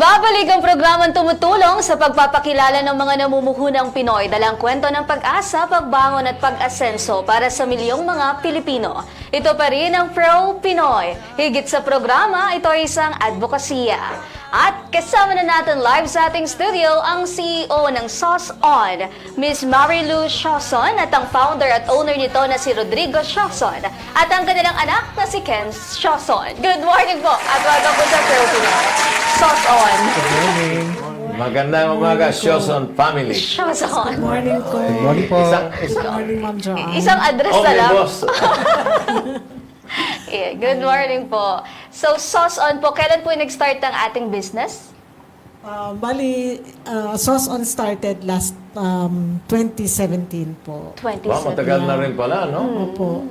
Nagbabalik ang programang tumutulong sa pagpapakilala ng mga namumuhunang Pinoy, dalang kwento ng pag-asa, pagbangon at pag-asenso para sa milyong mga Pilipino. Ito pa rin ang Pro Pinoy. Higit sa programa, ito ay isang advokasya. At kasama na natin live sa ating studio ang CEO ng Sauce On, Ms. Marilu Sioson, at ang founder at owner nito na si Rodrigo Sioson, at ang kanilang anak na si Ken Sioson. Good morning po at welcome po sa Pro Pinoy. Sauce On. Good morning. Magandang umaga, Sioson family. Sioson. Morning po. Good morning po. Good morning, Ma'am Joanne. Isang address na lang. boss. Yeah, good morning po. So, Sauce On po, kailan po nag-start ang ating business? Sauce On started last 2017 po. 2017. Wow, matagal na rin pala, no? Opo.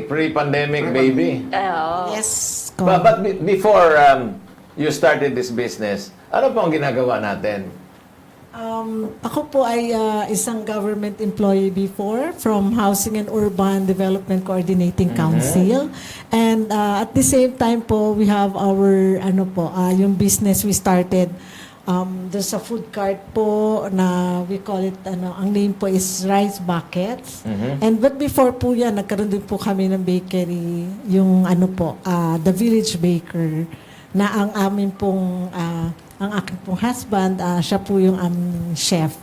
Pre-pandemic baby. Yes. But before you started this business, ano po ang ginagawa natin? Ako po ay isang government employee before from Housing and Urban Development Coordinating Council. And at the same time po, we have our, yung business we started there's a food cart po na we call it, ang name po is Rice Buckets. And but before po yan, nagkaroon din po kami ng bakery, yung The Village Baker, na ang amin pong ang aking pong husband, siya po yung chef.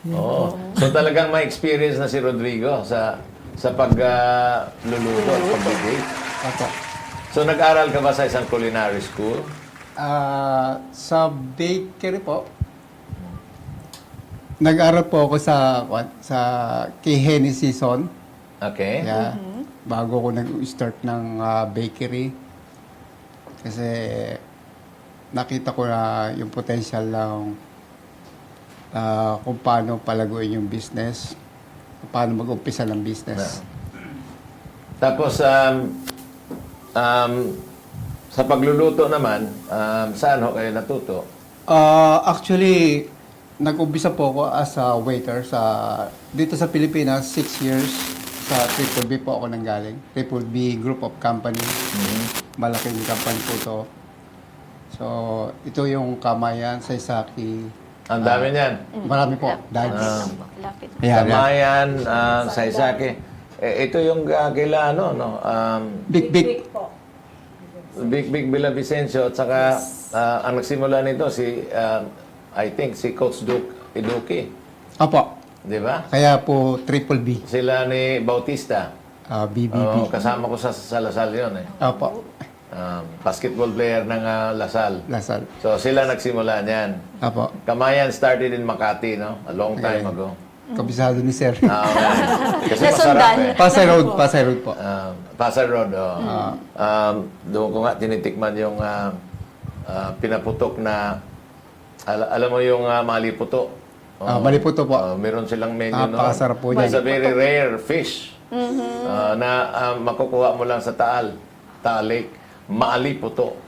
Yun po. So talagang may experience na si Rodrigo sa pagluluto at pag-bake. Opo. So nag-aral ka ba sa isang culinary school? Sa bakery po, nag-aral po ako sa kay Henny Season. Okay. Yeah, bago ko nag-start ng bakery. Kasi nakita ko na yung potential lang kung paano palaguin yung business, kung paano mag-umpisa ng business. Tapos, sa pagluluto naman, saan ho kayo natuto? Actually, nag-umpisa po ako as a waiter dito sa Pilipinas, 6 years. Sa Triple B po ako nanggaling. Triple B Group of Company. Malaking company po to. So, ito yung Kamayan, Saisaki. Ang dami niyan. Marami po. Dahil. Lapit. Kamayan, Saisaki. Ito yung kaila, Big Big. Big Villavicencio at saka ang nagsimula nito I think si Coach Duke Iduki. Apo. Di ba? Kaya po Triple B. Sila ni Bautista. BBB. Kasama ko sa Lasal yun eh. Apo. Basketball player ng Lasal. Lasal. So sila nagsimula niyan. Apo. Kamayan started in Makati, no? A long time ago. Kabisado ni Sir. Okay. Kasi Nasundan. masarap eh. Pasay Road po. Pasay Road, doon ko nga tinitikman yung pinaputok na, alam mo yung maliputo. Maliputo po. Meron silang menu, no? Napakasarap po yan. It's a very rare fish na makukuha mo lang sa Taal Lake. Maliputo.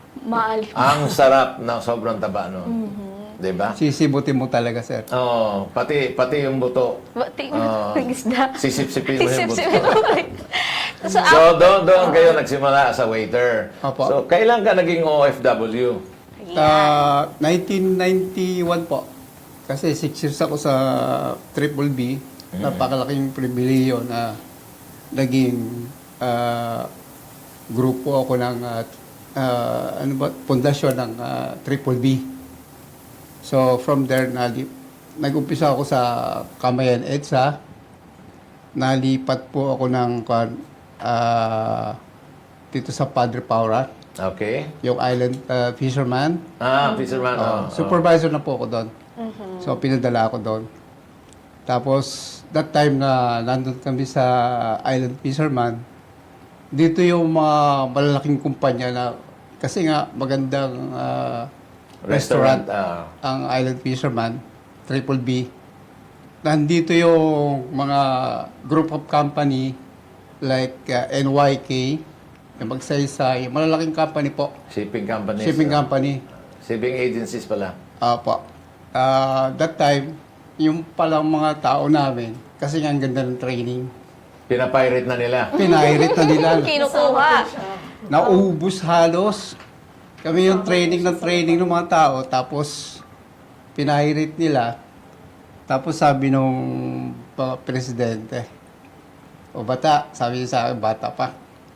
Ang sarap na sobrang taba, no? Diba? Sisibutin mo talaga, Sir. Oo, pati yung buto. Tingnan isda. Sisip-sipin mo yung buto. So, So, doon kayo nagsimula as a waiter. Opo. So, kailan ka naging OFW? 1991 po. Kasi 6 years ako sa Triple B. Napakalaking pribileyo na naging grupo ako ng pundasyon ng Triple B. So, from there, nag-umpisa ako sa Kamayan EDSA. Nalipat po ako ng dito sa Padre Paurat, Okay. yung island fisherman. Fisherman. Supervisor na po ako doon. So, pinadala ako doon. Tapos, that time na nandun kami sa island fisherman, dito yung mga malalaking kumpanya na, kasi nga magandang restaurant ang Island Fisherman, Triple B. Nandito yung mga group of company like NYK, yung Magsaysay, malalaking company po. Shipping companies. Shipping company. Shipping agencies pala. Po. That time, yung palang mga tao namin, kasi nga ang ganda ng training, Pinapirate na nila. pinairit na nila. kinukuha. Naubos halos. Kami yung training ng mga tao, tapos pinahirit nila. Tapos sabi nung presidente, o bata, sabi niya sa akin, bata pa.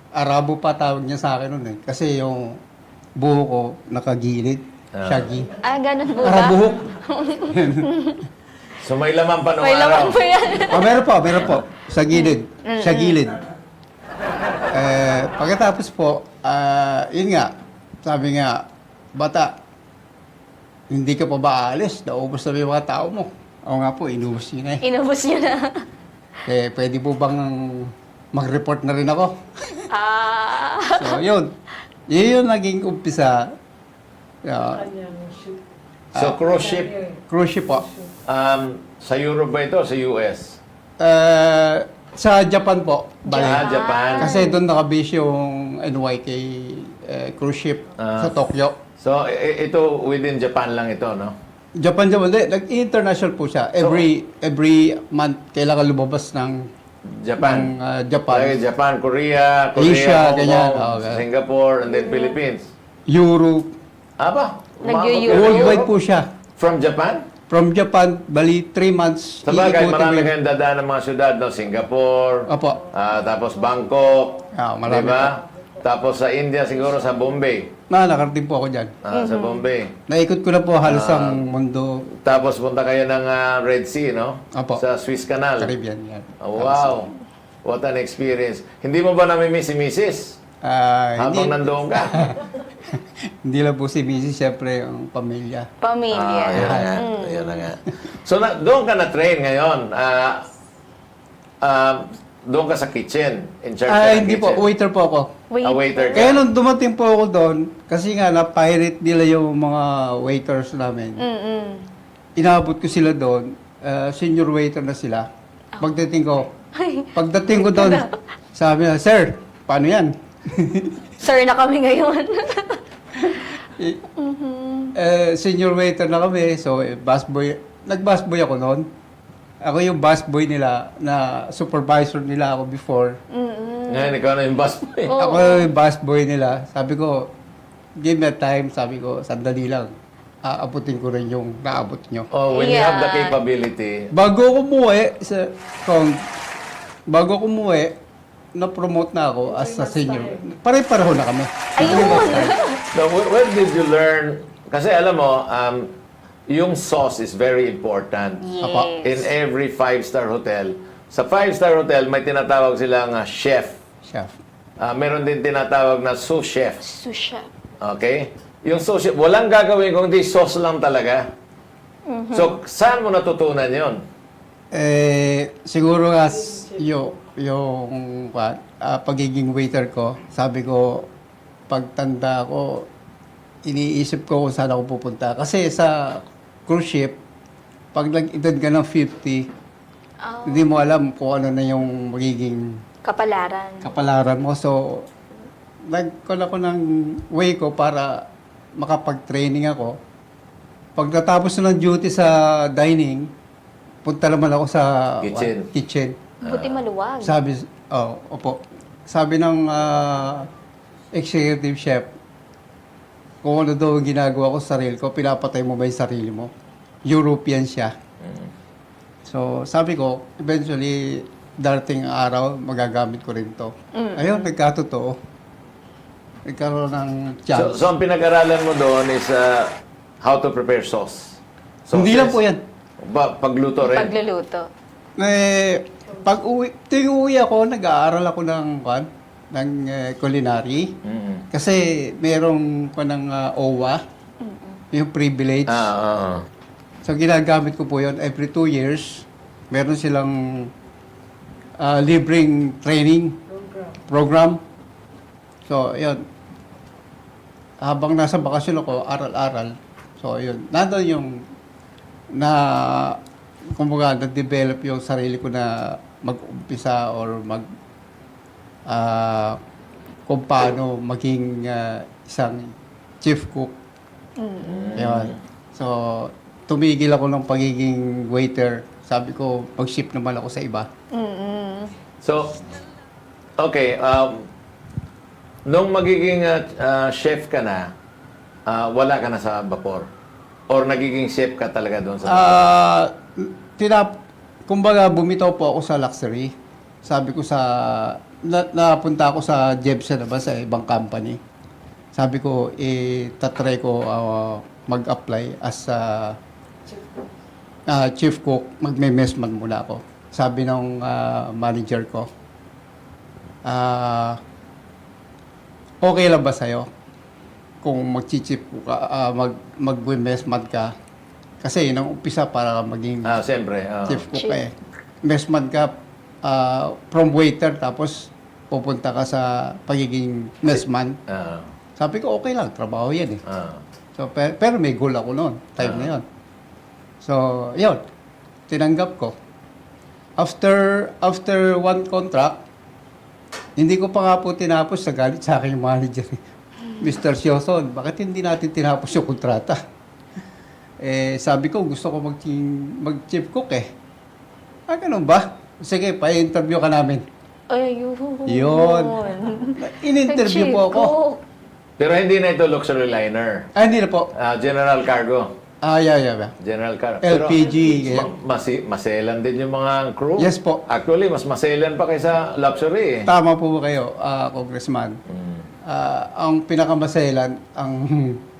Arabo pa tawag niya sa akin nun eh. Kasi yung buho ko nakagilid, shaggy. Ganun po ba? Arabuhok. So may laman pa nung May laman araw. po yan. Meron po. Sa gilid. Sa gilid. Pagkatapos po, yun nga, sabi nga, bata, hindi ka pa ba aalis? Naubos na yung mga tao mo. Oo nga po, inubos yun eh. Inubos niyo na. Pwede po bang mag-report na rin ako? So, yun. Yun yung naging umpisa. So cruise ship, Cruise ship po. sa Europe ba ito o sa US? Sa Japan po. Japan. Kasi doon nakabase yung NYK cruise ship sa Tokyo. So ito within Japan lang ito, no? Japan, international po siya. Every month, kailangan lumabas ng Japan. Japan. Like Japan, Korea, Asia, Hong ganyan. Kong, Okay. Singapore, and then Philippines. Europe. Aba? Nag-Europe. Worldwide po siya. From Japan? From Japan, bali 3 months. Sa bagay, iikutin marami mo yun. kayong dadaan ng mga syudad, no? Singapore, Opo. tapos Bangkok, Marami di ba? Tapos sa India, siguro sa Bombay. Nakarating po ako dyan. Sa Bombay. Naikot ko na po halos ang mundo. Tapos punta kayo ng Red Sea, no? Apo. Sa Swiss Canal. Caribbean yan. Oh, wow. What an experience. Hindi mo ba namimiss si Mrs.? Hindi, Habang nandoon ka? hindi lang po si Mrs. Siyempre, ang pamilya. Pamilya. Yun na nga. Yun na nga. So, doon ka na-train ngayon. Doon ka sa kitchen. In charge ka ng Hindi po, kitchen. waiter po ako. A waiter ka. Kaya nung dumating po ako doon, kasi nga na-pirate nila yung mga waiters namin. Inabot ko sila doon, senior waiter na sila. Pagdating ko doon, sabi niya, "Sir, paano yan?" Sir na kami ngayon. Senior waiter na kami, so busboy, nag-busboy ako noon. Ako yung busboy nila, na supervisor nila ako before. Ngayon, ikaw na yung busboy. Ako yung busboy nila. Sabi ko, give me time, sabi ko, sandali lang. Aabutin ko rin yung naabot nyo. Oh, when you have the Yeah. capability, Bago ako umuwi, na-promote na ako as a senior. Pare-pareho na kami. Ayun. so where did you learn? Kasi alam mo, yung sauce is very important. Apa. In every five-star hotel. Sa five-star hotel, may tinatawag silang chef. Chef. Meron din tinatawag na sous chef. Susha. Okay? Yung sous chef, walang gagawin kundi sauce lang talaga. So, saan mo natutunan yon? Siguro yung pagiging waiter ko, sabi ko, pagtanda ko, iniisip ko kung saan ako pupunta. Kasi sa cruise ship, pag nag-edad ka ng 50, hindi mo alam kung ano na yung magiging Kapalaran. kapalaran mo. So, nagkon ako ng way ko para makapag-training ako. Pagkatapos na ng duty sa dining, punta naman ako sa kitchen. Buti maluwag. Opo. Sabi ng executive chef, kung ano daw ang ginagawa ko sa sarili ko, pinapatay mo ba yung sarili mo? European siya. So, sabi ko, eventually, darating ang araw, magagamit ko rin to. Ayun, nagkatotoo. Nagkaroon ng chance. So, ang pinag-aralan mo doon is how to prepare sauce. Hindi lang po yan. Pagluto rin. Pagluluto. Pag uwi ako, nag-aaral ako ng culinary. Kasi merong ng OWA, yung privilege. So, ginagamit ko po yun every 2 years. Meron silang libreng training program. So, yun. Habang nasa bakasyon ako, aral-aral. So, yun. Nandun yung kumbaga, na-develop yung sarili ko na mag-umpisa or kung paano maging isang chief cook. Yun. So, tumigil ako ng pagiging waiter. Sabi ko, pag-ship naman ako sa iba. So, okay. Nung magiging chef ka na, wala ka na sa vapor? Or nagiging chef ka talaga doon sa vapor? Kumbaga, bumitaw po ako sa luxury. Sabi ko napunta ako sa Jebsen na ba sa ibang company. Sabi ko, tatry ko mag-apply as chief cook. Magme-messman muna ako. Sabi ng manager ko, okay lang ba sa'yo kung mag-chief cook ka, mag-messman ka? Kasi yun ang umpisa para maging Siyempre. chief cook ka eh. Messman ka from waiter tapos pupunta ka sa pagiging messman. Sabi ko, okay lang, trabaho yan eh. So, pero may goal ako noon, time na yun. So, yun, tinanggap ko. After one contract, hindi ko pa nga po tinapos, nagalit sa akin yung manager. Mr. Sioson, bakit hindi natin tinapos yung kontrata? Sabi ko, gusto ko mag-chief cook eh. Ganun ba? Sige, pa-interview ka namin. Ayun. Yun. In-interview po ako. Pero hindi na ito luxury liner. Hindi na po. General cargo. Yeah. General cargo. LPG. Pero, maselan din yung mga crew. Yes po. Actually, mas maselan pa kaysa luxury eh. Tama po ba kayo, Congressman? Ang pinakamaselan, ang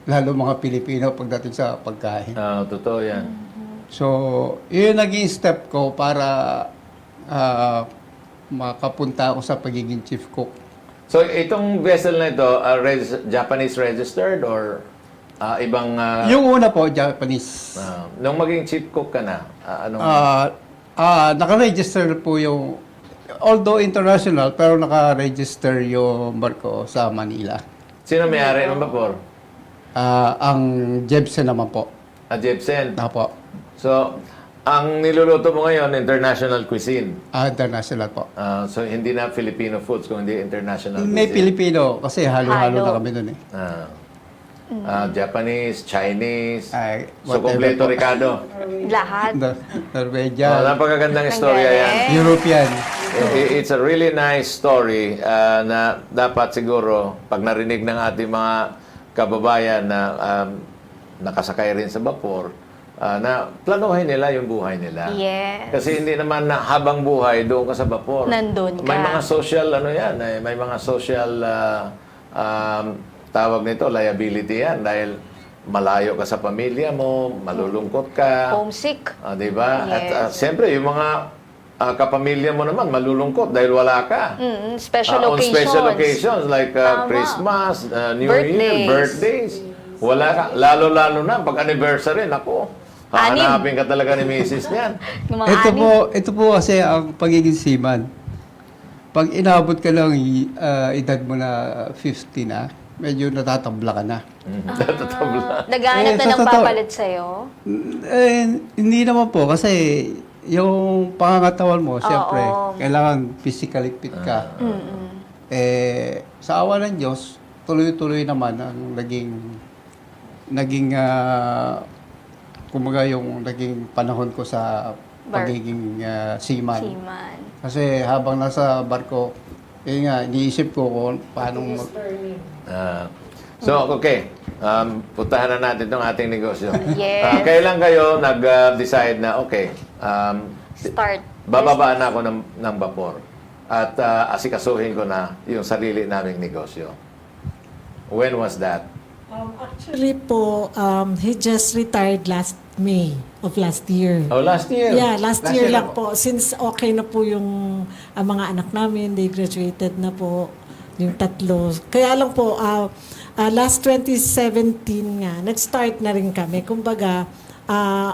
lalo mga Pilipino pagdating sa pagkain. Totoo yan. So, yun naging step ko para makapunta ako sa pagiging chief cook. So, itong vessel na ito, Japanese registered or ibang... Yung una po, Japanese. nung maging chief cook ka na, anong... Naka-register po yung, although international, pero naka-register yung barko sa Manila. Sino may-ari ng vapor? Ang Jebsen naman po. Jebsen. Apo. So, ang niluluto mo ngayon, international cuisine. International po. So, hindi na Filipino foods, kundi international May cuisine. Pilipino, kasi halo-halo Halo. na kami dun eh. Japanese, Chinese. So, whatever kompleto po. Ricardo. Lahat. Oh, Norwegian, napakagandang istorya yan. European. It's a really nice story na dapat siguro, pag narinig ng ating mga kababayan na nakasakay rin sa vapor, na planuhin nila yung buhay nila. Yes. Kasi hindi naman na habang buhay doon ka sa vapor. Nandun ka. May mga social, may mga social, tawag nito, liability yan. Dahil malayo ka sa pamilya mo, malulungkot ka. Homesick. Di ba? Yes. At siyempre, yung mga kapamilya mo naman, malulungkot dahil wala ka. Special On occasions. special occasions like Tama. Christmas, New Birthdays. Year, birthdays. Wala ka. Lalo-lalo na pag anniversary, nako. Anim. Hahanapin ka talaga ni Mrs. niyan. Yung mga anim. Ito po kasi ang pagiging seaman. Pag inabot ka ng edad mo na 50 na, medyo natatabla ka na. Tatabla. Naghahanap na sa ng totoo. papalit sa'yo? Hindi naman po kasi yung pangangatawan mo, siyempre, Oo. kailangan physically fit ka. Sa awa ng Diyos, tuloy-tuloy naman ang naging kumaga yung naging panahon ko sa pagiging seaman. Seaman. Kasi habang nasa barko, iniisip ko kung paano Okay. Puntahan na natin itong ating negosyo. Yes. Kailan kayo nag-decide na, okay, Start. bababaan na ako ng vapor at asikasuhin ko na yung sarili naming negosyo? When was that? Actually po, he just retired last May of last year. Oh, last year. Yeah, last year lang na po. Since okay na po yung mga anak namin, they graduated na po, yung tatlo. Kaya lang po, last 2017 nga, nag-start na rin kami. Kumbaga,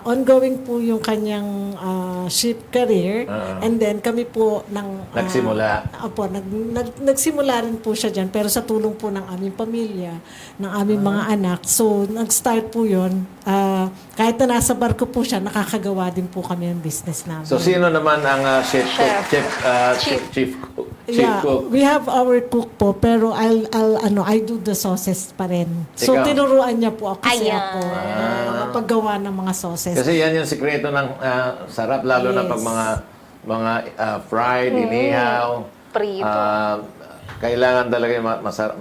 ongoing po yung kanyang ship career. And then kami po Nagsimula. Opo, nagsimula rin po siya dyan. Pero sa tulong po ng aming pamilya, ng aming mga anak. So, nag-start po yun. Kahit na nasa barko po siya, nakakagawa din po kami ng business namin. So, sino naman ang chef cook? Chef. Chief cook. Yeah, we have our cook po, pero I do the sauces pa rin. So, Ikaw? tinuruan niya po ako kasi Ayan. ako mapaggawa ng mga sauces. Kasi yan yung sikreto ng sarap, lalo na Yes. pag mga fried, inihaw. Prito. kailangan talaga yung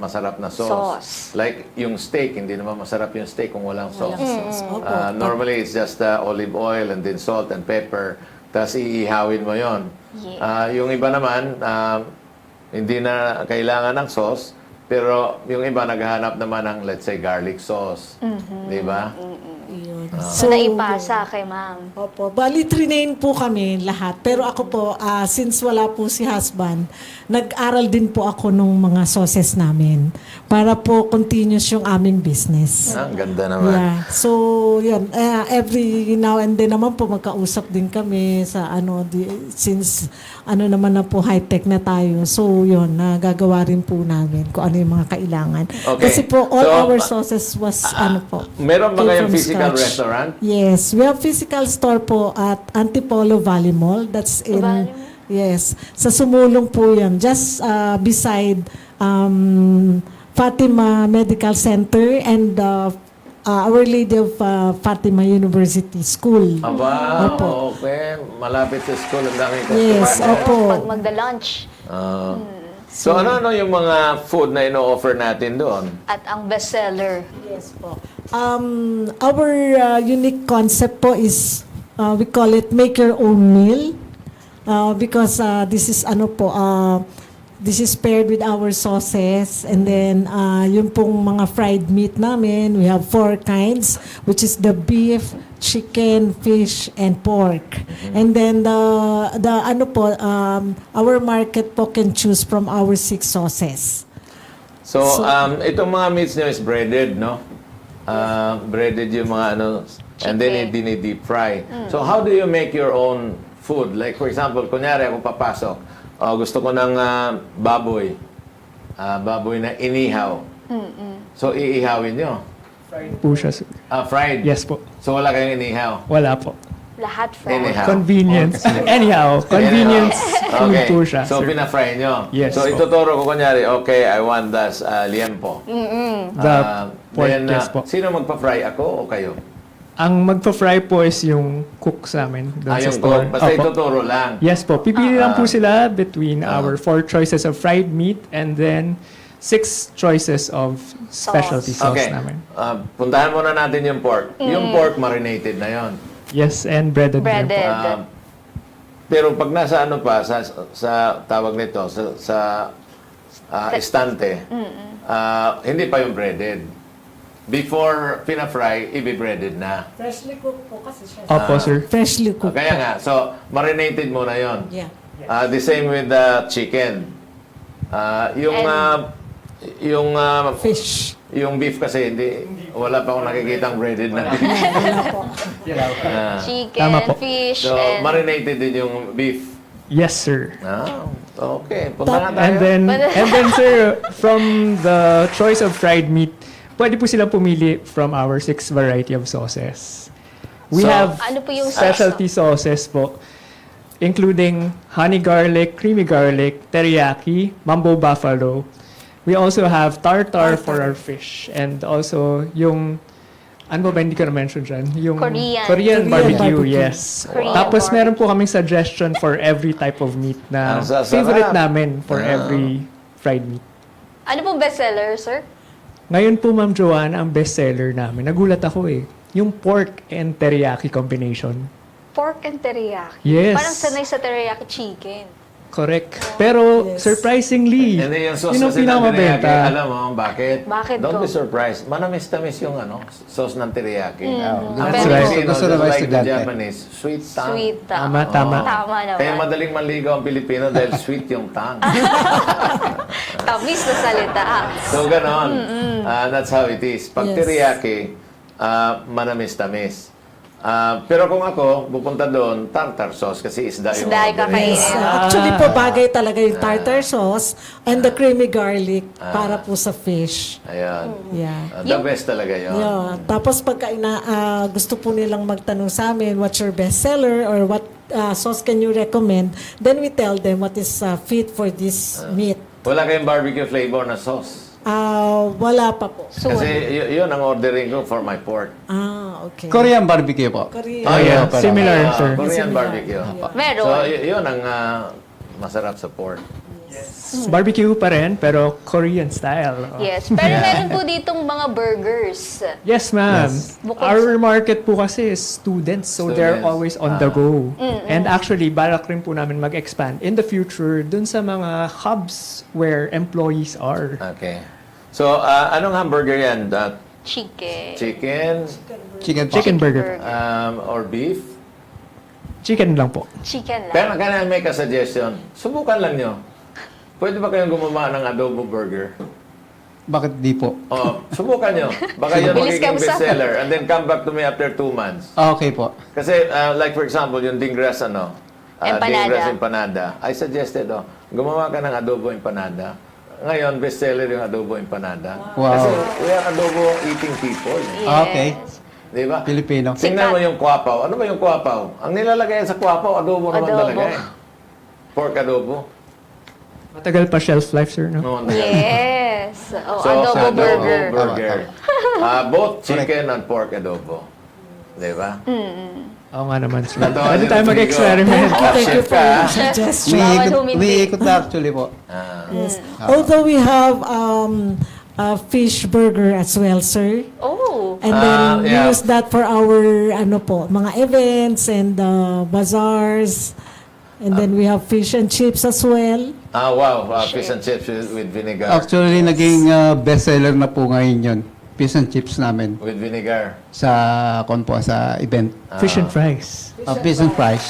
masarap na sauce. Sauce. Like yung steak, hindi naman masarap yung steak kung walang sauce. Walang sauce. Opo. Normally, it's just olive oil and then salt and pepper. Tapos iihawin mo yon. Yeah. Yung iba naman, hindi na kailangan ng sauce. Pero yung iba naghahanap naman ng, let's say, garlic sauce. Di ba? Yun. So, naipasa kay ma'am. Opo. Bali, trinain po kami lahat. Pero ako po, since wala po si husband, nag-aral din po ako nung mga sauces namin para po continuous yung aming business. Ang ganda naman. Yeah. So, yun. Every now and then naman po magkausap din kami sa since naman na po high-tech na tayo. So, yun, nagagawa rin po namin kung ano yung mga kailangan. Okay. Kasi po, all So, our sauces was Meron ba came kayong from physical scratch. restaurant? Yes, we have physical store po at Antipolo Valley Mall. That's in Valley Mall? yes, sa Sumulong po 'yan. Just beside Fatima Medical Center and Our Lady of Fatima University School. Aba, Opo. okay. Malapit sa school. Ang daming Yes, customer. opo. Pag magda-lunch. So, ano yung mga food na ino-offer natin doon? At ang bestseller. Yes po. Our unique concept po is we call it make your own meal because this is this is paired with our sauces and then yung pong mga fried meat namin, we have 4 kinds which is the beef, chicken, fish, and pork. And then our market po can choose from our 6 sauces. So, itong mga meats nyo is breaded, no? Breaded yung mga and then dini-deep fry. So, how do you make your own food? Like, for example, kunyari ako papasok, gusto ko ng baboy. Baboy na inihaw. So, iihawin nyo. Fried po siya, sir. Fried? Yes po. So, wala kayong inihaw? Wala po. Lahat fried. Anyhow. Convenience. Anyhow, convenience food Okay. po siya, So, sir. pina-fry nyo. Yes So, po. ituturo ko kunyari, okay, I want das liempo. The pork, Then, yes po. sino magpa-fry, ako o kayo? Ang magpa-fry po is yung cook sa amin doon sa Yung store. cook. Basta Opo. ituturo lang. Yes po. Pipili lang po sila between our 4 choices of fried meat and then 6 choices of specialty sauce Okay. namin. Puntahan muna natin yung pork. Yung pork, marinated na yon. Yes, and breaded. din po. Breaded. Pero pag nasa sa tawag nito, sa estante, hindi pa yung breaded. Before pina-fry, ibi-breaded na. Freshly cooked po kasi siya. Opo, sir. Freshly cooked. Kaya nga, so marinated muna yon. Yeah. The same with the chicken. Fish. Yung beef kasi wala pa akong nakikitang breaded na beef. Wala po. Chicken, Tama po. fish, So, and... marinated din yung beef. Yes, sir. Okay. Punta na tayo. And then sir, from the choice of fried meat, pwede po silang pumili from our 6 variety of sauces. We So, have Ano po yung specialty sauces po, including honey garlic, creamy garlic, teriyaki, mambo buffalo. We also have tartar for our fish. And also yung, ano ba hindi ko na-mention dyan? Yung Korean barbecue, barbecue. yes. Korean Tapos barbecue. meron po kaming suggestion for every type of meat na Ang sasarap. favorite namin for every fried meat. Ano pong bestseller, sir? Ngayon po, Ma'am Joanna, ang bestseller namin. Nagulat ako eh. Yung pork and teriyaki combination. Pork and teriyaki. Yes. Parang sanay sa teriyaki chicken. Correct. Pero surprisingly, Hindi yung sauce yun ang kasi ng teriyaki. pinakamabenta. Alam mo bakit? Bakit Don't ko? be surprised. Manamis-tamis yung sauce ng teriyaki. Mm. Ang That's Pero- right. Filipino, Gusto just ng mga like the estudyante. Japanese, sweet tongue. Sweet. Tama, tama. Tama naman. Kaya madaling manligaw ang Pilipino dahil sweet yung tongue. Tamis na salita. So, ganon. That's how it is. Pag Yes. teriyaki, manamis-tamis. Pero kung ako, pupunta doon, tartar sauce kasi isda yung Isda yung order. kakainin. Yes. Actually po, bagay talaga yung tartar sauce and the creamy garlic para po sa fish. Ayan. Yeah. The best talaga yun. Yeah. Tapos pagka gusto po nilang magtanong sa amin, what's your best seller or what sauce can you recommend, then we tell them what is fit for this meat. Wala kayong barbecue flavor na sauce. Wala pa po. Kasi yun ang ordering ko for my pork. Okay. Korean barbecue po. Korean. Oh, yeah. Parang- Similar, sir. Korean Similar. barbecue. Meron. So, yun ang masarap sa pork. Barbecue pa rin, pero Korean style. Oh. Yes. Pero meron po ditong mga burgers. Yes, ma'am. Yes. Bukod Our market po kasi is students, so they're Students. always on the go. And actually, balak rin po namin mag-expand in the future dun sa mga hubs where employees are. Okay. So, anong hamburger yan? Chicken. Chicken Chicken po. Chicken burger. or beef? Chicken lang po. Chicken lang. Pero can I make a suggestion? Subukan lang nyo. Pwede ba kayong gumawa ng adobo burger? Bakit di po? Oh, subukan nyo. Baka yun Bilis ka magiging usapan. bestseller. And then come back to me after 2 months. Okay po. Kasi, like for example, yung Dingras, Empanada. Dingras empanada. I suggested, gumawa ka ng adobo empanada. Ngayon, bestseller yung adobo empanada. Wow. Kasi we are adobo eating people. Yes. Okay. Di ba? Filipino. Tingnan mo yung kwapaw. Ano ba yung kwapaw? Ang nilalagay sa kwapaw, adobo naman Adobo. talaga eh. Pork adobo. Matagal pa shelf life, sir, no? No, Yes. Oh, So, adobo burger. burger. Both chicken and pork adobo. Di ba? Oo nga naman, sir. Natawa Pwede si tayo Rodrigo. mag-experiment. Thank you Chef for ka, your ah. suggestion. Bawal humindi. Umiikot na actually po. Yes. Although we have a fish burger as well, sir. Oh. And then we yeah. use that for our mga events and bazaars. And then we have fish and chips as well. Wow. Fish and chips with vinegar. Actually, naging bestseller na po ngayon yun. Fish and chips namin With vinegar. sa sa event. Fish and fries. Fish and fries.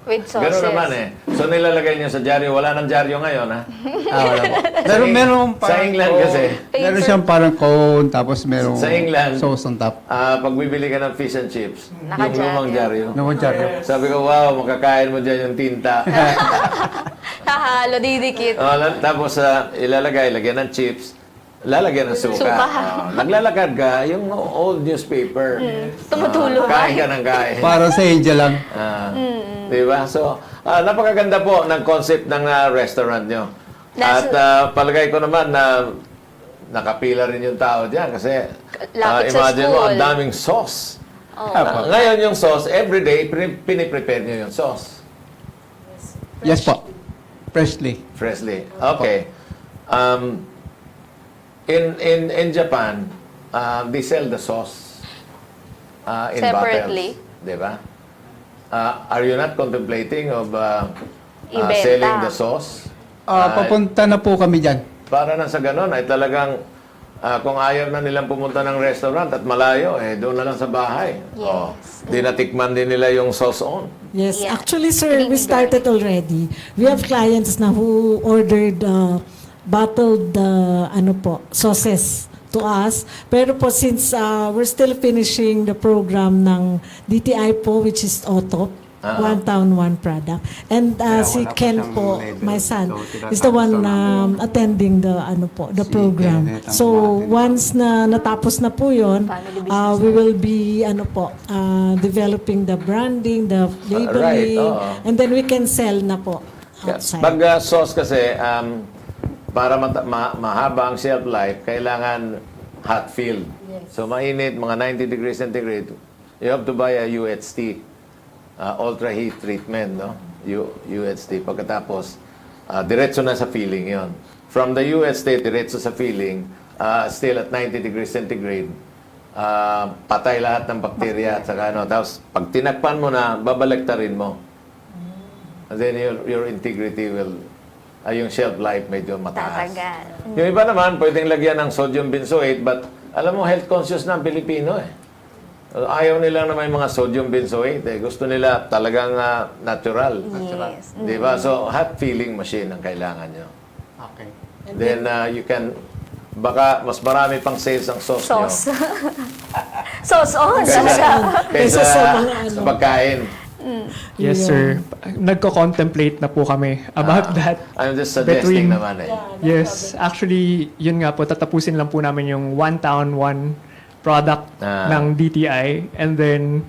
With sauces. Gano'n naman eh. So nilalagay niyo sa dyaryo. Wala nang dyaryo ngayon, ha? Wala po. Pero meron Sa England kasi, meron siyang parang cone, tapos merong Sa England. sauce on top. pag bibili ka ng fish and chips, yung Naka-dyaryo. lumang dyaryo. No one charge. Sabi ko, wow, makakain mo dyan yung tinta. Hahalo, didikit. Tapos ilalagay, lagyan ng chips, lalagyan ng suka. Suka. Naglalakad ka, yung old newspaper. Tumutulog. Kain ka ng kain. Para sa Angel lang. Di ba? So, napakaganda po ng concept ng restaurant nyo. Nasa- At palagay ko naman na nakapila rin yung tao dyan kasi Lapit sa imagine mo, school. ang daming sauce. Oh. Ngayon yung sauce, everyday, piniprepare nyo yung sauce. Yes po. Freshly. Freshly. Okay. In Japan, they sell the sauce in Separately. bottles. Di ba? Are you not contemplating of Ibenta. selling the sauce? Papunta na po kami dyan. Para na sa ganun ay talagang kung ayaw na nilang pumunta ng restaurant at malayo, doon na lang sa bahay. Yes. Di natikman din nila yung sauce on. Yes, Yeah. actually, sir, we started already. We have clients na who ordered bottled sauces to us. Pero po, since we're still finishing the program ng DTI po, which is OTOP, One Town, One Product. And si Ken po, my son, is the one attending the program. So once na natapos na po yun, we will be developing the branding, the labeling, oo. and then we can sell na po Yes. outside. Pag sauce kasi, para mahaba ang shelf life, kailangan hot filled. So mainit, mga 90 degrees centigrade, you have to buy a UHT. Ultra heat treatment, no? UHT. Pagkatapos, diretso na sa filling yon. From the UHT, diretso sa filling, still at 90 degrees centigrade, patay lahat ng bakterya at saka Tapos, pag tinakpan mo na, babalektarin mo. And then your integrity will, yung shelf life medyo mataas. Tatagal. Yung iba naman, pwedeng lagyan ng sodium benzoate, but alam mo, health conscious na ang Pilipino eh. Ayaw nila na may mga sodium benzoate. Gusto nila talagang natural. Yes. Di ba? So, hot filling machine ang kailangan nyo. Okay. Then, you can, baka mas marami pang sales ang sauce, Sauce. nyo. Sauce on. Talaga. Kaysa Kaysa sa mga sa pagkain. Yes, sir. Nagko-contemplate na po kami about that. I'm just suggesting Between- naman eh. Yes, actually, yun nga po, tatapusin lang po namin yung One Town, One product ng DTI. And then,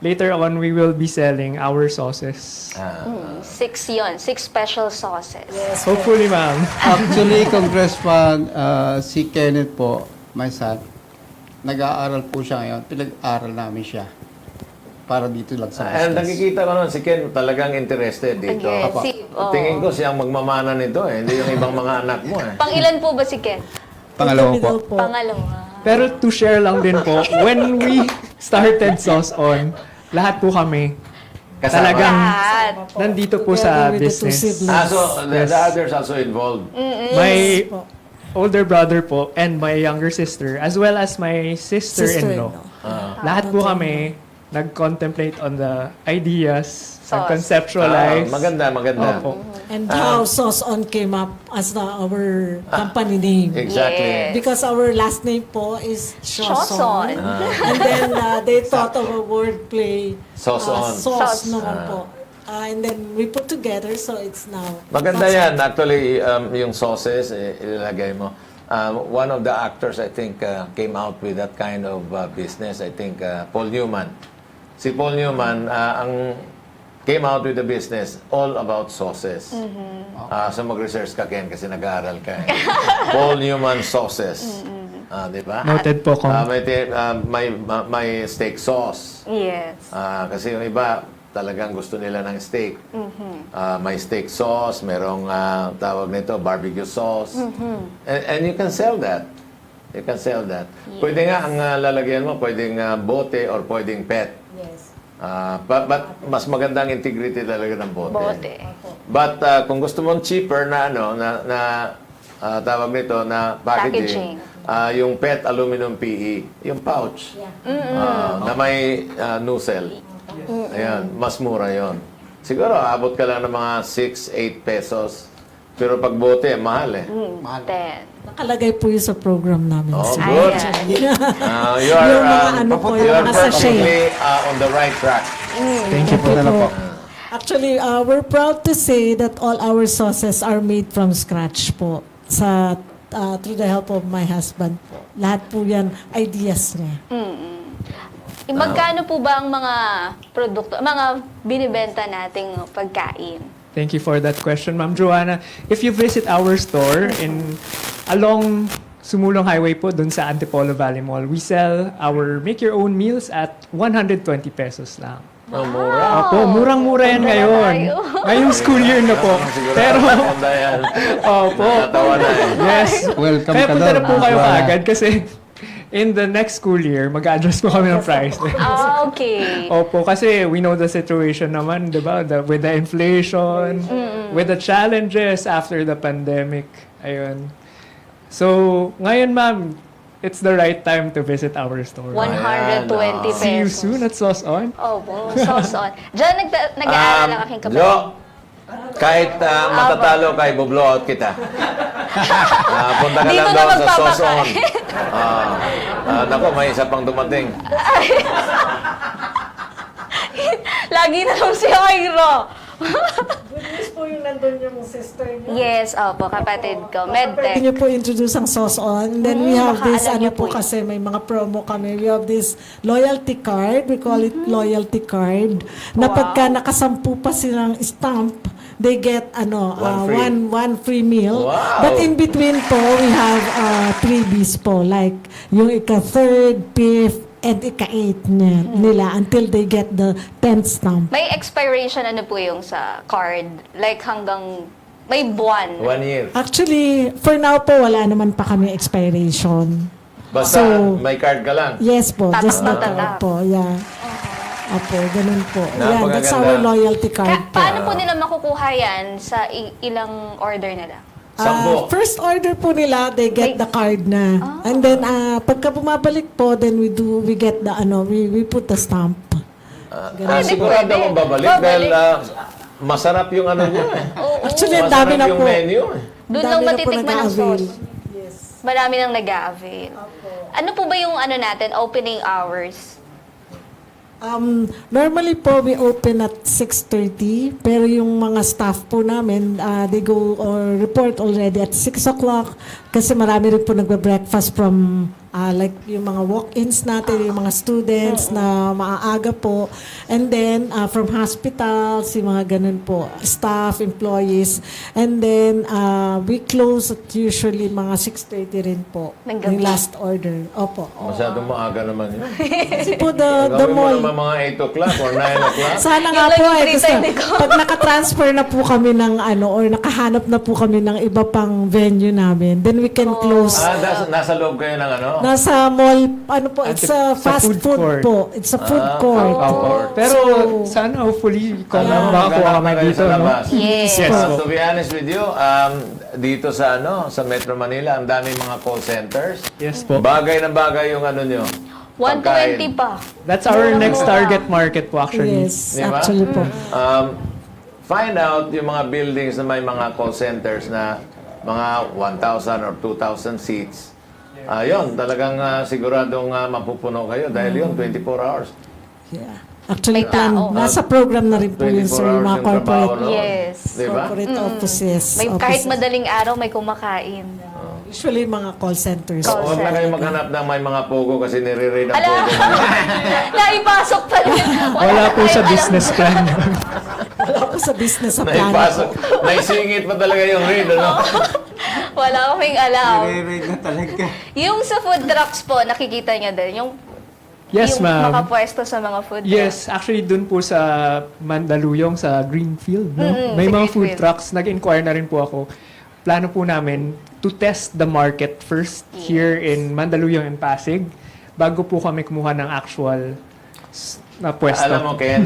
later on, we will be selling our sauces. 6 yun. 6 special sauces. Hopefully, ma'am. Actually, Congressman, si Kenneth po, my son, nag-aaral po siya ngayon. Pinag-aaral namin siya. para dito lang sa And business. nakikita ko naman si Ken talagang interested dito. Aggressive. Oo. Tingin ko siyang magmamana nito hindi yung ibang mga anak mo Pang-ilan po ba si Ken? Pangalawa po. Middle Pangalawa. Pero to share lang din po, when we started Sauce On, lahat po kami Kasama. talagang Lahat. nandito po Together sa with the two business. siblings. So the others also involved. My po. older brother po and my younger sister, as well as my sister-in-law. Sister-in-law. Lahat po kami nag-contemplate on the ideas, Sauce. nag-conceptualize. Maganda. Opo. And how Sauce On came up as our company name. Exactly. Yes. Because our last name po is Sauce Shawson. On. And then they thought of a wordplay. Sauce On. Sauce Sauce. naman po. And then we put together, so it's now. Maganda Sauce yan. Actually, yung sauces, ilalagay mo. One of the actors, I think, came out with that kind of business. I think, Paul Newman. Si Paul Newman, came out with the business all about sauces. So mag-research ka, Ken, kasi nag-aaral ka. Paul Newman Sauces. Di ba? Noted po ko. May steak sauce. Yes. Kasi yung iba, talagang gusto nila ng steak. May steak sauce, merong tawag nito, barbecue sauce. And you can sell that. You can sell that. Pwede nga, ang lalagyan mo, pwedeng bote or pwedeng pet. Yes. But mas magandang integrity talaga ng bote. Bote. But kung gusto mong cheaper na tawag nito na packaging, yung PET aluminum PE, yung pouch na may nozzle. Ayan, mas mura yon. Siguro abot ka lang ng mga 6-8 pesos. Pero pag bote, mahal Mahal. 10. Nakalagay po yun sa program namin. Oh, sir. good. You are, Yung mga ano po, you yung are mga sachet. perfectly on the right track. Thank you po. Ito na po. Actually, we're proud to say that all our sauces are made from scratch po. Through the help of my husband po. Lahat po yan, ideas niya. Magkano po ba ang mga produkto, mga binibenta nating pagkain? Thank you for that question, Ma'am Joanna. If you visit our store along Sumulong Highway po, dun sa Antipolo Valley Mall, we sell our make-your-own meals at 120 pesos lang. Oh, mura. Opo, murang-mura yan ngayon. tayo. Ngayong school year na po. Siguro, Pero, maganda yan. opo. Natawa na Yes. Welcome Kaya ka punta na doon, po kayo Joanna. kaagad kasi in the next school year, mag-address po kami ng price. Okay. Opo, kasi we know the situation naman, di ba? With the inflation, with the challenges after the pandemic. Ayun. So, ngayon ma'am, it's the right time to visit our store. 120 pesos. See you soon at Sauce On. Opo, Sauce On. Diyan nag-aaral ang aking kapatid. Jo, kahit matatalo ka, i-blow out kita. Punta ka Dito lang na doon sa Sauce On. magpapakain. Naku, may isa pang dumating. Lagi na lang si Jairo. Yes po yung nandun yung sister niya. Yes, opo, kapatid ko. Pwede Medtech. niyo po introduce ang Sauce On. Then we have baka this, alam ano niyo po po kasi may mga promo kami. We have this loyalty card. We call it loyalty card. Na pagka nakasampu pa silang stamp, they get one free meal. Wow. But in between po, we have freebies po. Like yung ika-third, fifth, and ika-8 nila until they get the 10th stamp. May expiration ano po yung sa card? Like hanggang may buwan. 1 year. Actually, for now po, wala naman pa kami expiration. Basta So, may card ka lang. Yes po, Tatak just na the card tatak. po, yeah. Opo, ganun po. Yeah, that's Napakaganda. our loyalty card po. Paano po nila makukuha yan sa ilang order nila? Sampo. First order po nila, they get the card na. And then, pagka bumabalik po, then we get the, we put the stamp. Sigurado pwede. akong babalik dahil masarap yung ano niya. Actually, ang dami na Masarap yung po. menu. Doon Dami lang na po matitikman ang nag-a-avail. sauce. Marami nang nag-a-avail. Ano po ba yung ano natin, opening hours? Normally po, we open at 6:30. Pero yung mga staff po namin, they go or report already at 6 o'clock. Kasi marami rin po nagbe-breakfast from like yung mga walk-ins natin, yung mga students na maaaga po. And then, from hospitals, yung mga ganun po, staff, employees. And then, we close at usually mga 6:30 rin po. Ng gabi. Yung last order. Opo. Masyadong maaga naman yun. Kasi po, the Gawin mo mall, naman mga 8 o'clock or 9 o'clock. sana Yun nga lang po yung eh. free Kasi time ko. pag nakatransfer na po kami ng or nakahanap na po kami ng iba pang venue namin, then we can close. Nasa loob kayo ng ano? Nasa mall, ano po, it's a Sa fast food food court. po. It's a food court. court. Pero So, sana hopefully kung Ano, makakuha maghanap na kami kayo dito, sa no? labas. Yes. Yes. To be honest with you, dito sa sa Metro Manila, ang daming mga call centers. Yes po. Bagay na bagay yung ano nyo. 120 pa. That's our next target market po actually. yes, Di ba? actually po. Find out yung mga buildings na may mga call centers na mga 1,000 or 2,000 seats. Yun, talagang siguradong mapupuno kayo dahil yun, 24 hours. Yeah. Actually, May tao. nasa program na rin po yun 24 sa hours mga yung trabaho, corporate, no? Yes. Di ba? corporate offices. May kahit offices. madaling araw may kumakain. Usually, mga call centers. Call Huwag na kayo maghanap ng may mga pogo kasi nire-raid ang Ala, pogo. naipasok pa rin. Wala po tayong sa alam. business plan. Wala po sa business sa plano. Naipasok. Naisingit pa talaga yung raid, ano? Wala kaming alam. Nire-raid na talaga. Yung sa food trucks po, nakikita niyo din. Yung, Yes, yung ma'am. makapwesto sa mga food trucks. Yes, actually dun po sa Mandaluyong, sa Greenfield, no? May sa mga food Greenfield. trucks. Nag-inquire na rin po ako. Plano po namin to test the market first here in Mandaluyong and Pasig bago po kami kumuha ng actual na pwesto. Alam mo, Ken,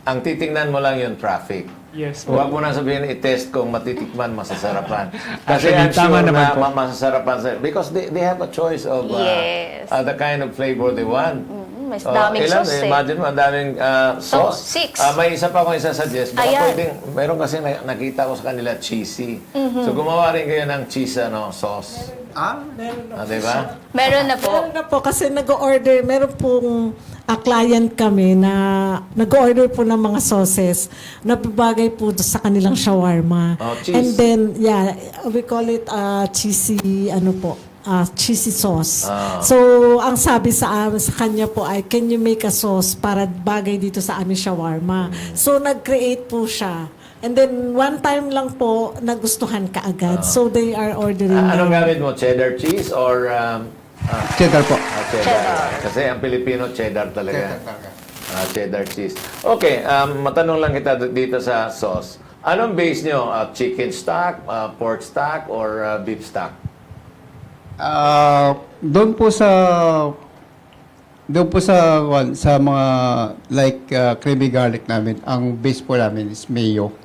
ang titingnan mo lang yung traffic. Yes po. Huwag mo na sabihin i-test kung matitikman, masasarapan. Kasi Actually, I'm tama sure naman na po. masasarapan because they have a choice of Yes. the kind of flavor they want. May daming ilan, sauce eh. Imagine mo, ang daming sauce. 6. May isa pa akong isasuggest. Baka Ayan. pwedeng, meron kasi nakita ko sa kanila cheesy. So gumawa rin kayo ng cheese sauce. Diba? Meron na po. Meron na po kasi nag-order, meron pong client kami na nag-order po ng mga sauces na babagay po sa kanilang shawarma. Oh, cheese. And then, yeah, we call it cheesy, cheesy sauce. So, ang sabi sa kanya po ay, can you make a sauce para bagay dito sa aming shawarma? So, nag-create po siya. And then, one time lang po, nagustuhan ka agad. So, they are ordering Anong now. gamit mo? Cheddar cheese or Cheddar po. cheddar? Kasi ang Pilipino, cheddar talaga. talaga. Cheddar cheese. Okay, matanong lang kita dito sa sauce. Anong base nyo? Chicken stock, pork stock, or beef stock? Doon po sa mga like creamy garlic namin, ang base po namin is mayo.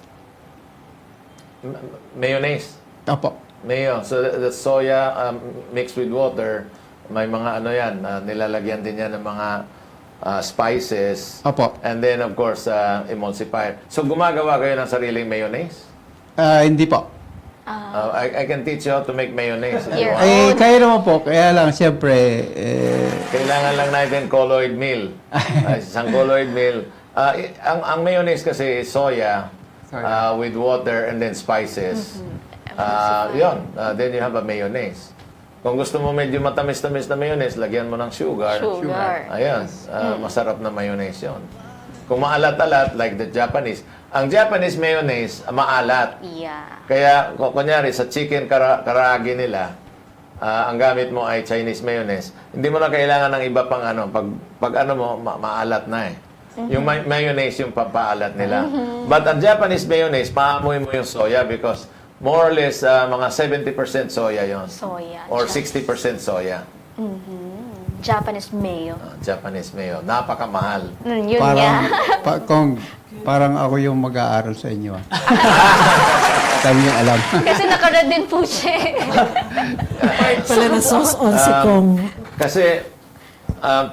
Mayonnaise. Apo. Mayo. So the soya mixed with water, may mga ano yan, nilalagyan din yan ng mga spices. Apo. And then of course, emulsifier. So gumagawa kayo ng sariling mayonnaise? Hindi po. I can teach you how to make mayonnaise. if you Your want. Kaya naman po. Kaya lang, siyempre, Kailangan lang natin colloid meal. Isang colloid meal. Ang mayonnaise kasi is soya, with water and then spices. Then you have a mayonnaise. Kung gusto mo medyo matamis-tamis na mayonnaise, lagyan mo ng sugar. Sugar. Ayan, masarap na mayonnaise yon. Kung maalat-alat, like the Japanese. Ang Japanese mayonnaise, maalat. Yeah. Kaya, kunyari, sa chicken karaage nila, ang gamit mo ay Chinese mayonnaise. Hindi mo na kailangan ng iba pang ano. Pag ano mo, maalat na eh. Yung mayonnaise yung papaalat nila. But ang Japanese mayonnaise, maamoy mo yung soya because more or less, mga 70% soya yon. Soya. Or 60% soya. Japanese mayo. Japanese mayo. Napakamahal. Yun parang, nga. parang ako yung mag-aaral sa inyo. Sabi niyo alam. Kasi nakarad din po siya. Pala na sauce on si Kong. Kasi,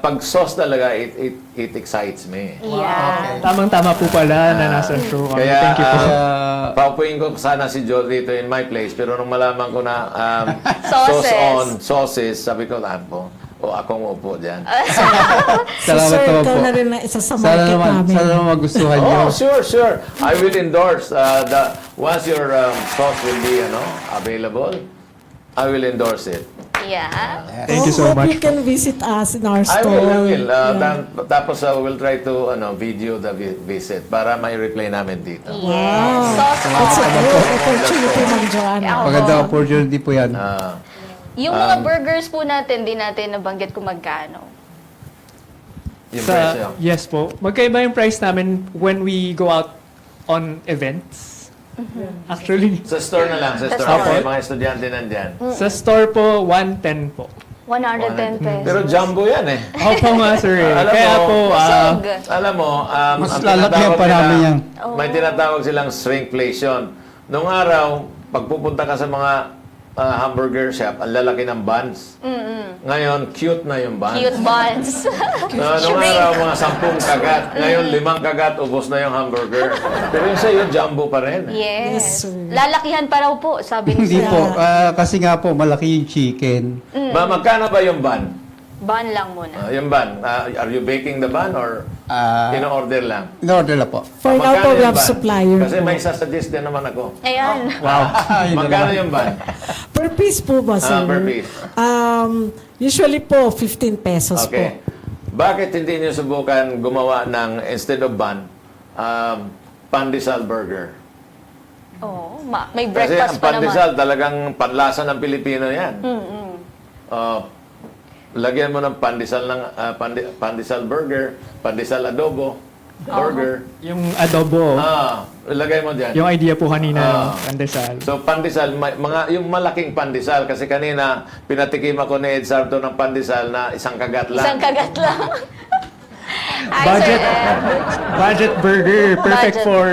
pag sauce talaga, it excites me. Yeah. Tamang-tama po pala na nasa show kami. Kaya, Thank you po. paupuin ko sana si Joel dito in my place, pero nung malaman ko na Sauces. sauce on sauces, sabi ko, akong upo dyan. Salamat Sir, naman ikaw po. na rin na isa sa market namin. Sana naman magustuhan niyo. Oh, sure. I will endorse once your sauce will be available, I will endorse it. Yeah. Thank you so Hope much. you can visit us in our I store. will. Yeah. Tapos we'll try to video the visit para may replay namin dito. Yes. Sauce That's a on. good opportunity, Ma'am Joanna. Yeah. Magandang opportunity po yan. Yung mga burgers po natin, di natin nabanggit kung magkano. Yung presyo. Yes po. Magkaiba yung price namin when we go out on events. Actually, Sa store na lang. Sa store. store. Kasi mga estudyante nandyan. sa store po, 110 po. 110 pesos. Pero jumbo yan eh. Opo nga, sir. Alam Kaya mo, po, Busog. Alam mo, Mas ang lalakyan tinatawag pa namin nila- yan. May tinatawag silang shrinkflation. Noong araw, pagpupunta ka sa mga hamburger shop, ang lalaki ng buns. Ngayon, cute na yung buns. Cute buns. Noong araw, mga 10 kagat. Ngayon, 5 kagat, ubos na yung hamburger. Pero yung sa'yo, jumbo pa rin. Yes. Yes, sir. Lalakihan pa raw po, sabi ni Hindi Sir. po. Kasi nga po, malaki yung chicken. Magkano ba yung bun? Bun lang muna. Yung bun, are you baking the bun or in-order lang? In-order na po. For now Magkano po, we yung have bun? supplier Kasi po. may sasuggest din naman ako. Ayan. wow. Magkano yung bun? Per piece po ba, sir? Per piece. Usually po, 15 pesos Okay. po. Bakit hindi niyo subukan gumawa ng, instead of bun, pandesal burger? Oh, may Kasi breakfast ang pa naman. pandesal talagang panlasa ng Pilipino yan. Lagyan mo ng pandesal ng pandesal burger, pandesal adobo, burger. Yung adobo, Ilagay mo diyan. yung idea po kanina ng pandesal. So pandesal, yung malaking pandesal kasi kanina pinatikim ako ni Ed Sarto ng pandesal na isang kagat lang. Isang kagat lang. Ay, Budget, Sir Ed. budget burger, perfect Budget. for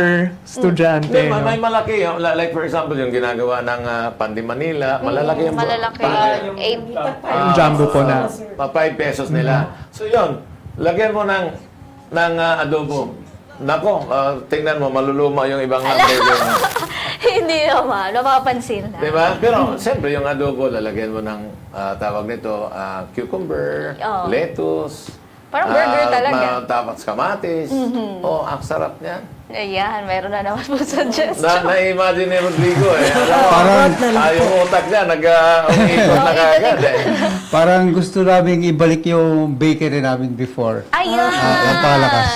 estudyante. Hindi, no? may malaki. Like for example, yung ginagawa ng Pandi Manila, malalaki yung Malalaki. Eight. Yung jumbo po na. 5 pesos nila. So yun, lagyan mo ng adobo. Nako, tingnan mo, maluluma yung ibang hamburger mo. Hindi naman. Napapansin na. Diba? Pero siyempre yung adobo, lalagyan mo ng tawag nito, cucumber, Oo. lettuce. Parang burger talaga. Tapos kamatis. Oh, ang sarap niyan. Ayan, meron na naman po suggestion. Na-imagine ni Rodrigo eh. Alam mo, Parang, yung utak niya, nag-uikot na kagad eh. parang gusto namin ibalik yung bakery namin before. Ayan. Ang palakas.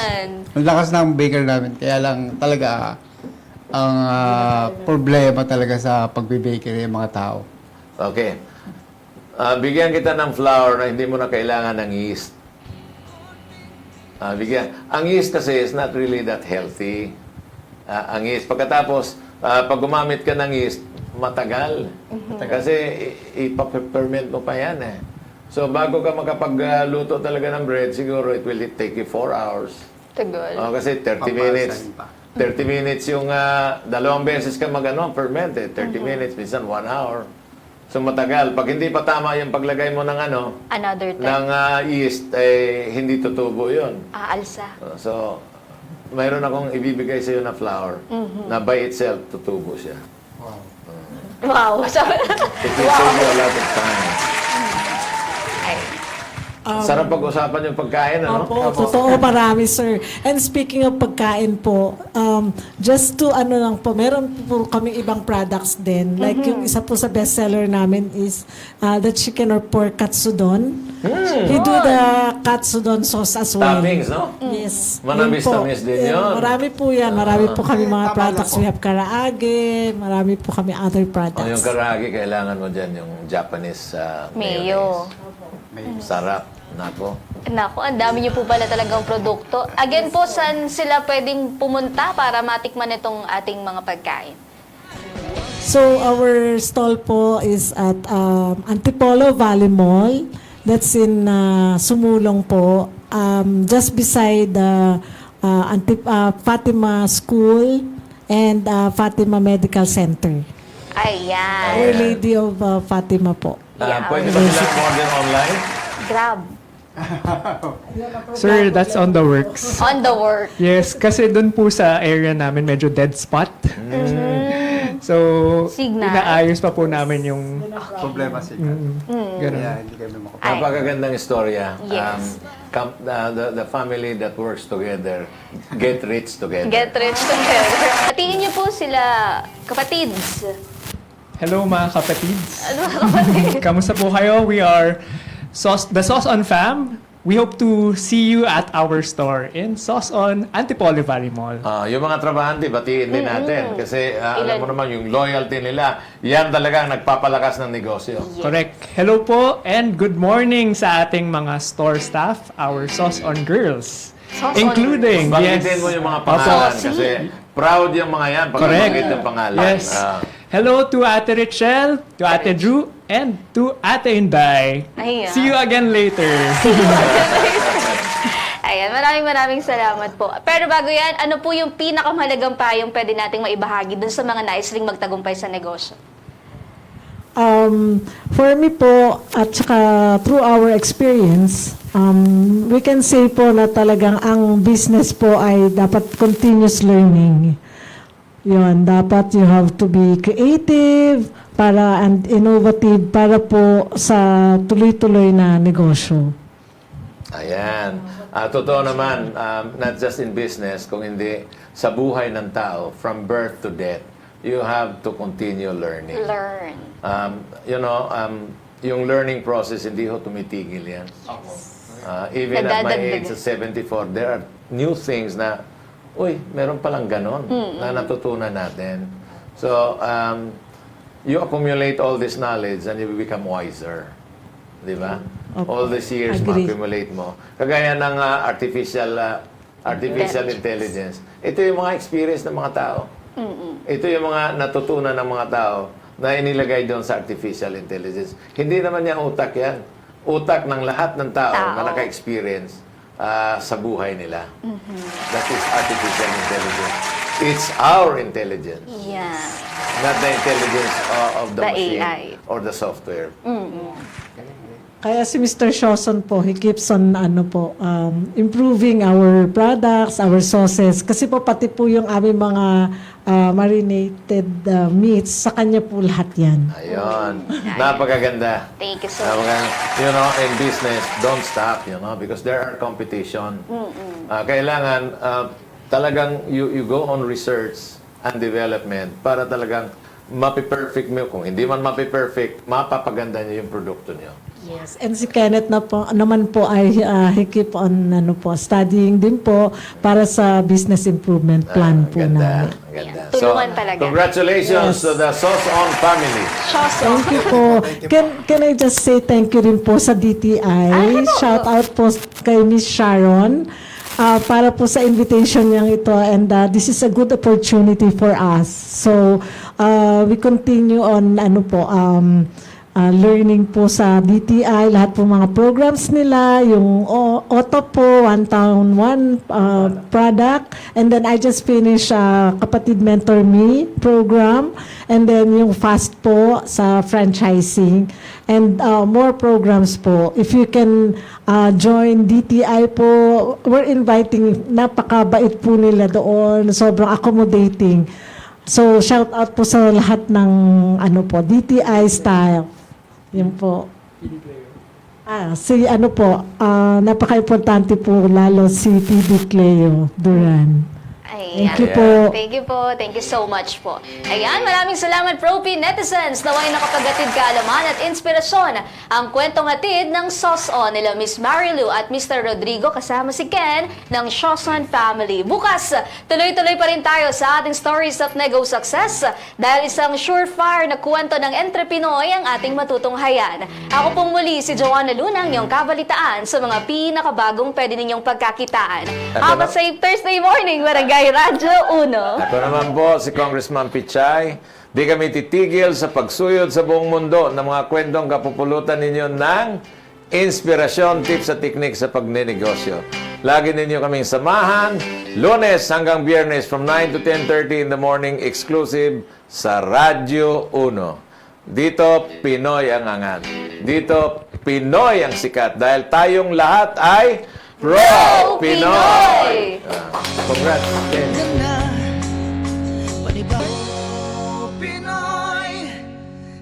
Ang lakas ng bakery namin. Kaya lang talaga ang problema talaga sa pagbe-bakery ng mga tao. Okay. Bigyan kita ng flour na hindi mo na kailangan ng yeast. Ang yeast kasi is not really that healthy. Ang yeast. Pagkatapos, pag gumamit ka ng yeast, matagal. Kasi ipa-ferment mo pa yan eh. So, bago ka makapagluto talaga ng bread, siguro it will take you 4 hours. Tagal. Kasi 30 minutes. 30 minutes yung dalawang beses ka ferment eh. 30 minutes, minsan 1 hour. So matagal. Pag hindi pa tama yung paglagay mo ng Another time. ng yeast, hindi tutubo yun. Aalsa. So, mayroon akong ibibigay sa iyo na flour na by itself tutubo siya. Wow. It will save you a lot of time. Ay. Sarap pag-usapan yung pagkain, ano? Opo, totoo, marami, sir. And speaking of pagkain po, just to lang po, meron po kaming ibang products din. Like yung isa po sa bestseller namin is the chicken or pork katsudon. We do the katsudon sauce as well. Toppings, no? Yes. Manamis Yun po. tamis din Yeah, yun. Marami po yan. Marami po kami mga products. We have karaage, marami po kami other products. Yung karagi, kailangan mo dyan yung Japanese Mayo. Sarap. Nako. Naku, ang dami niyo po pala talagang produkto. Again po, saan sila pwedeng pumunta para matikman itong ating mga pagkain? So our stall po is at Antipolo Valley Mall. That's in Sumulong po. Just beside the Fatima School and Fatima Medical Center. Ayan. Our Lady of Fatima po. Yeah. Pwede ba silang order online? Grab. Sir, that's on the works. On the work. Yes, kasi dun po sa area namin medyo dead spot. So, Signal. inaayos pa po namin yung Problema sila. ganun. hindi kami makapag... Napakagandang istorya. Yes. The family that works together, get rich together. Get rich together. Hatiin niyo po sila, kapatids. Hello mga kapatids. Ano ba kapatid? Kamusta po kayo? We are the Sauce On Fam. We hope to see you at our store in Sauce On Antipolo Valley Mall. Yung mga trabahante, batiin din natin. Kasi alam mo naman, yung loyalty nila, yan talagang nagpapalakas ng negosyo. Correct. Hello po and good morning sa ating mga store staff, our Sauce On Girls. Sauce On Including, Banggitin mo yung mga pangalan Opo. kasi proud yung mga yan pag Correct. nabanggit ng pangalan. Yes. Hello to Ate Richelle, to Ate Drew, and to Ate Inday. Ayan. See you again later. Ayan, maraming salamat po. Pero bago yan, ano po yung pinakamahalagang payong pwede nating maibahagi dun sa mga nais ring magtagumpay sa negosyo? For me po, at saka through our experience, we can say po na talagang ang business po ay dapat continuous learning. Yun, dapat you have to be creative and innovative para po sa tuloy-tuloy na negosyo. Ayan. Totoo naman, not just in business, kung hindi sa buhay ng tao, from birth to death, you have to continue learning. Learn. Yung learning process, hindi ho tumitigil yan. Even at my age of 74, there are new things na, meron palang ganon na natutunan natin. So, you accumulate all this knowledge and you become wiser. Di ba? All these years, Agree. ma-accumulate mo. Kagaya ng artificial intelligence. Ito yung mga experience ng mga tao. Ito yung mga natutunan ng mga tao na inilagay doon sa artificial intelligence. Hindi naman yan utak yan. Utak ng lahat ng tao na naka-experience sa buhay nila. That is artificial intelligence. It's our intelligence. Yeah. Not the intelligence of the The machine AI. or the software. Kaya si Mr. Shoson po, he keeps on improving our products, our sauces. Kasi po pati po yung aming mga marinated meats, sa kanya po lahat yan. Ayun. Napakaganda. Thank you so much. In business, don't stop, because there are competition. Kailangan talagang you go on research and development para talagang mapi-perfect mo. Kung hindi man mapi-perfect, mapapaganda niyo yung produkto niyo. Yes. And si Kenneth naman po ay he keep on studying din po para sa business improvement plan po Ganda. namin. Ganda. Tulungan talaga. Congratulations to the Sauce On family. Thank you po. Can I just say thank you rin po sa DTI. Shout out po kay Miss Sharon para po sa invitation niyang ito, and this is a good opportunity for us. So we continue on learning po sa DTI, lahat po mga programs nila, yung Auto po, One Town One product, and then I just finished Kapatid Mentor Me program, and then yung Fast po sa franchising, and more programs po. If you can join DTI po, we're inviting, napakabait po nila doon, sobrang accommodating. So, shout out po sa lahat ng DTI style. Yan po. Napaka-importante po lalo si PD Cleo Duran. Thank you po. Thank you po. Thank you so much po. Ayan, maraming salamat Propi Netizens. Naway nakapaghatid kaalaman at inspirasyon ang kwentong hatid ng Sauce On nila Miss Marilu at Mr. Rodrigo kasama si Ken ng Sauce On family. Bukas, tuloy-tuloy pa rin tayo sa ating Stories of Nego Success dahil isang surefire na kwento ng entrepinoy ang ating matutunghayan. Ako pong muli si Joanna Lunang, yung kabalitaan sa mga pinakabagong pwede ninyong pagkakitaan. Have a safe Thursday morning, Barangay Radyo Uno. Ako naman po si Congressman Pichay. Di kami titigil sa pagsuyod sa buong mundo ng mga kwentong kapupulutan ninyo ng inspirasyon, tips at teknik sa pagninegosyo. Lagi ninyo kaming samahan, Lunes hanggang Biyernes from 9 to 10:30 in the morning, exclusive sa Radyo Uno. Dito, Pinoy ang angat. Dito, Pinoy ang sikat dahil tayong lahat ay Pro-Pinoy! Congrats! Pinoy,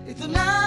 ito na